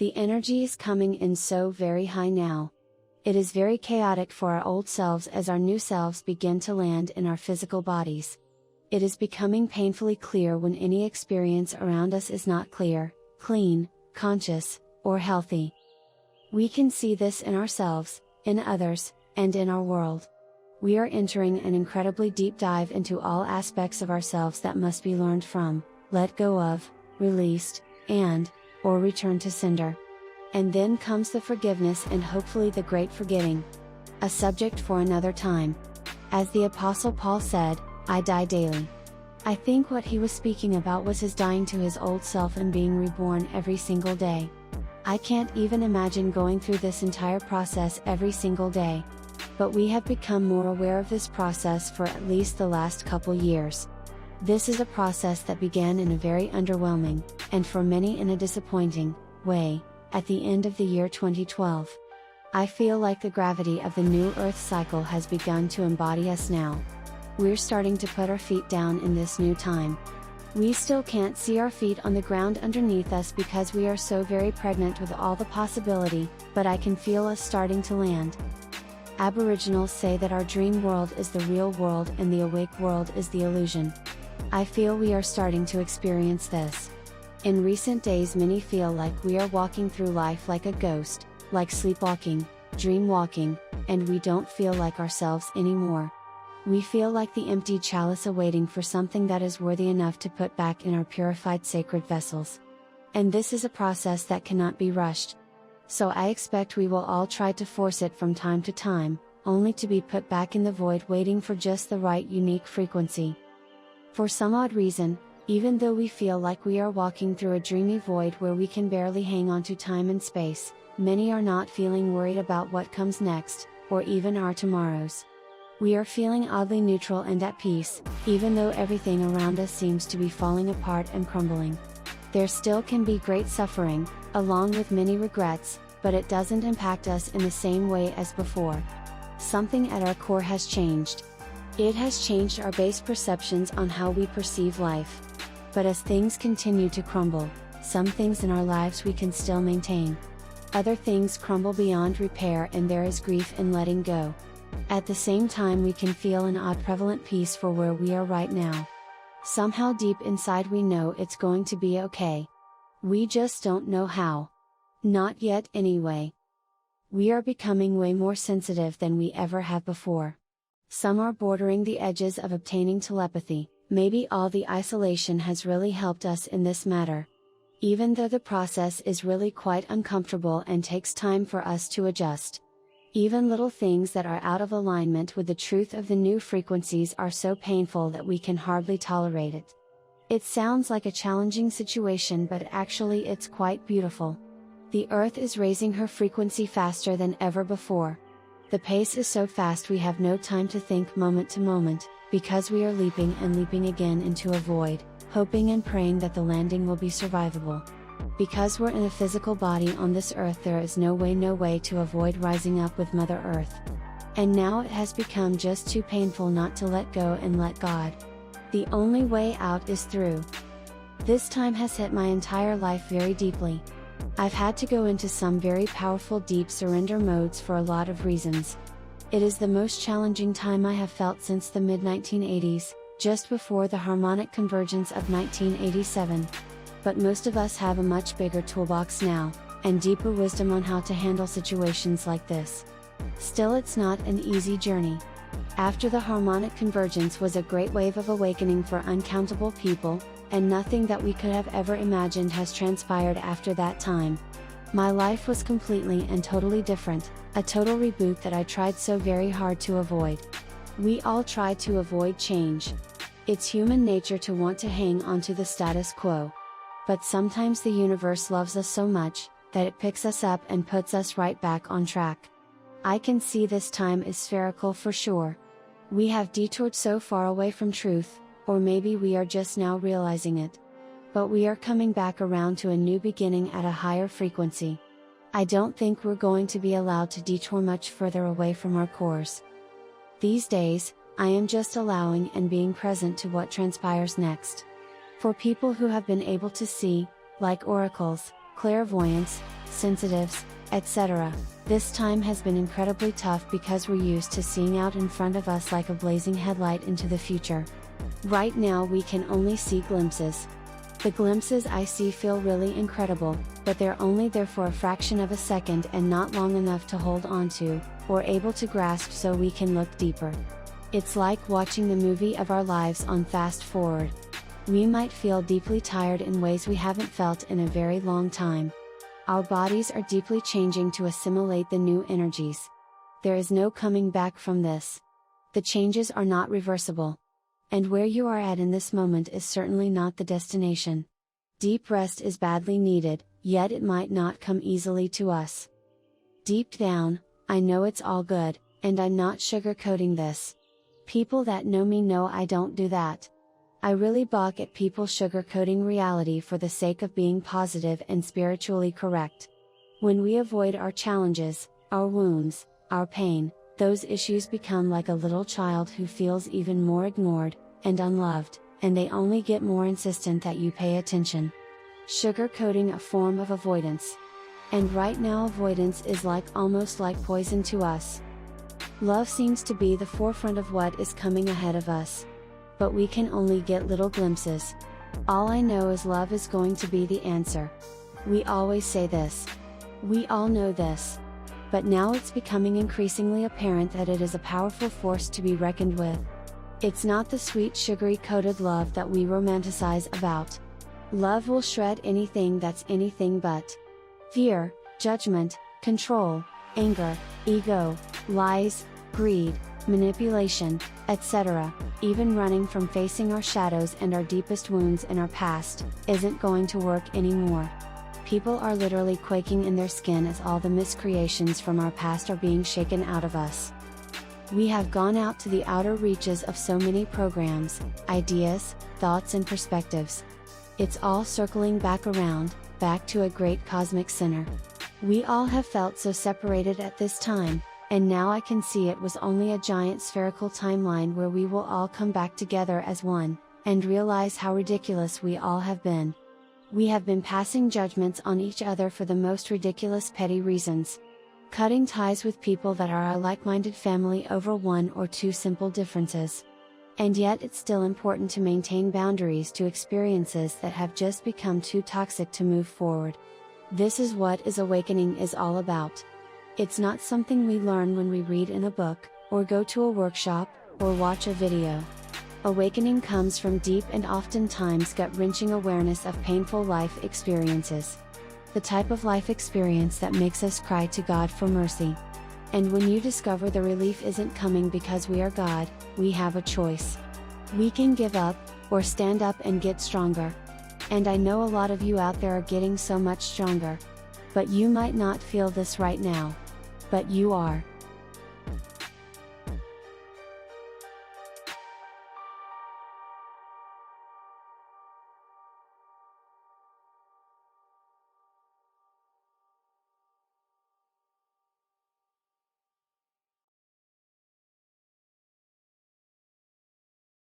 The energy is coming in so very high now. It is very chaotic for our old selves as our new selves begin to land in our physical bodies. It is becoming painfully clear when any experience around us is not clear, clean, conscious, or healthy. We can see this in ourselves, in others, and in our world. We are entering an incredibly deep dive into all aspects of ourselves that must be learned from, let go of, released, or returned to sender. And then comes the forgiveness and hopefully the great forgetting. A subject for another time. As the Apostle Paul said, I die daily. I think what he was speaking about was his dying to his old self and being reborn every single day. I can't even imagine going through this entire process every single day. But we have become more aware of this process for at least the last couple years. This is a process that began in a very underwhelming, and for many in a disappointing, way, at the end of the year 2012. I feel like the gravity of the new Earth cycle has begun to embody us now. We're starting to put our feet down in this new time. We still can't see our feet on the ground underneath us because we are so very pregnant with all the possibility, but I can feel us starting to land. Aboriginals say that our dream world is the real world and the awake world is the illusion. I feel we are starting to experience this. In recent days many feel like we are walking through life like a ghost, like sleepwalking, dream walking, and we don't feel like ourselves anymore. We feel like the empty chalice awaiting for something that is worthy enough to put back in our purified sacred vessels. And this is a process that cannot be rushed. So I expect we will all try to force it from time to time, only to be put back in the void waiting for just the right unique frequency. For some odd reason, even though we feel like we are walking through a dreamy void where we can barely hang on to time and space, many are not feeling worried about what comes next, or even our tomorrows. We are feeling oddly neutral and at peace, even though everything around us seems to be falling apart and crumbling. There still can be great suffering, along with many regrets, but it doesn't impact us in the same way as before. Something at our core has changed. It has changed our base perceptions on how we perceive life. But as things continue to crumble, some things in our lives we can still maintain. Other things crumble beyond repair and there is grief in letting go. At the same time we can feel an odd prevalent peace for where we are right now. Somehow deep inside we know it's going to be okay. We just don't know how. Not yet anyway. We are becoming way more sensitive than we ever have before. Some are bordering the edges of obtaining telepathy. Maybe all the isolation has really helped us in this matter. Even though the process is really quite uncomfortable and takes time for us to adjust. Even little things that are out of alignment with the truth of the new frequencies are so painful that we can hardly tolerate it. It sounds like a challenging situation, but actually it's quite beautiful. The Earth is raising her frequency faster than ever before. The pace is so fast we have no time to think moment to moment, because we are leaping and leaping again into a void, hoping and praying that the landing will be survivable. Because we're in a physical body on this earth, there is no way to avoid rising up with Mother Earth. And now it has become just too painful not to let go and let God. The only way out is through. This time has hit my entire life very deeply. I've had to go into some very powerful deep surrender modes for a lot of reasons. It is the most challenging time I have felt since the mid-1980s, just before the harmonic convergence of 1987. But most of us have a much bigger toolbox now, and deeper wisdom on how to handle situations like this. Still, it's not an easy journey. After the harmonic convergence was a great wave of awakening for uncountable people, and nothing that we could have ever imagined has transpired after that time. My life was completely and totally different, a total reboot that I tried so very hard to avoid. We all try to avoid change. It's human nature to want to hang on to the status quo. But sometimes the universe loves us so much, that it picks us up and puts us right back on track. I can see this time is spherical for sure. We have detoured so far away from truth, or maybe we are just now realizing it. But we are coming back around to a new beginning at a higher frequency. I don't think we're going to be allowed to detour much further away from our course. These days, I am just allowing and being present to what transpires next. For people who have been able to see, like oracles, clairvoyance, sensitives, etc. This time has been incredibly tough because we're used to seeing out in front of us like a blazing headlight into the future. Right now we can only see glimpses. The glimpses I see feel really incredible, but they're only there for a fraction of a second and not long enough to hold on to, or able to grasp so we can look deeper. It's like watching the movie of our lives on fast forward. We might feel deeply tired in ways we haven't felt in a very long time. Our bodies are deeply changing to assimilate the new energies. There is no coming back from this. The changes are not reversible. And where you are at in this moment is certainly not the destination. Deep rest is badly needed, yet it might not come easily to us. Deep down, I know it's all good, and I'm not sugarcoating this. People that know me know I don't do that. I really balk at people sugarcoating reality for the sake of being positive and spiritually correct. When we avoid our challenges, our wounds, our pain, those issues become like a little child who feels even more ignored and unloved, and they only get more insistent that you pay attention. Sugarcoating a form of avoidance. And right now avoidance is almost like poison to us. Love seems to be the forefront of what is coming ahead of us. But we can only get little glimpses. All I know is love is going to be the answer. We always say this. We all know this. But now it's becoming increasingly apparent that it is a powerful force to be reckoned with. It's not the sweet sugary coated love that we romanticize about. Love will shred anything that's anything but fear, judgment, control, anger, ego, lies, greed, manipulation, etc. Even running from facing our shadows and our deepest wounds in our past, isn't going to work anymore. People are literally quaking in their skin as all the miscreations from our past are being shaken out of us. We have gone out to the outer reaches of so many programs, ideas, thoughts and perspectives. It's all circling back around, back to a great cosmic center. We all have felt so separated at this time, and now I can see it was only a giant spherical timeline where we will all come back together as one, and realize how ridiculous we all have been. We have been passing judgments on each other for the most ridiculous petty reasons. Cutting ties with people that are a like-minded family over one or two simple differences. And yet it's still important to maintain boundaries to experiences that have just become too toxic to move forward. This is what awakening is all about. It's not something we learn when we read in a book, or go to a workshop, or watch a video. Awakening comes from deep and oftentimes gut-wrenching awareness of painful life experiences. The type of life experience that makes us cry to God for mercy. And when you discover the relief isn't coming because we are God, we have a choice. We can give up, or stand up and get stronger. And I know a lot of you out there are getting so much stronger. But you might not feel this right now. But you are.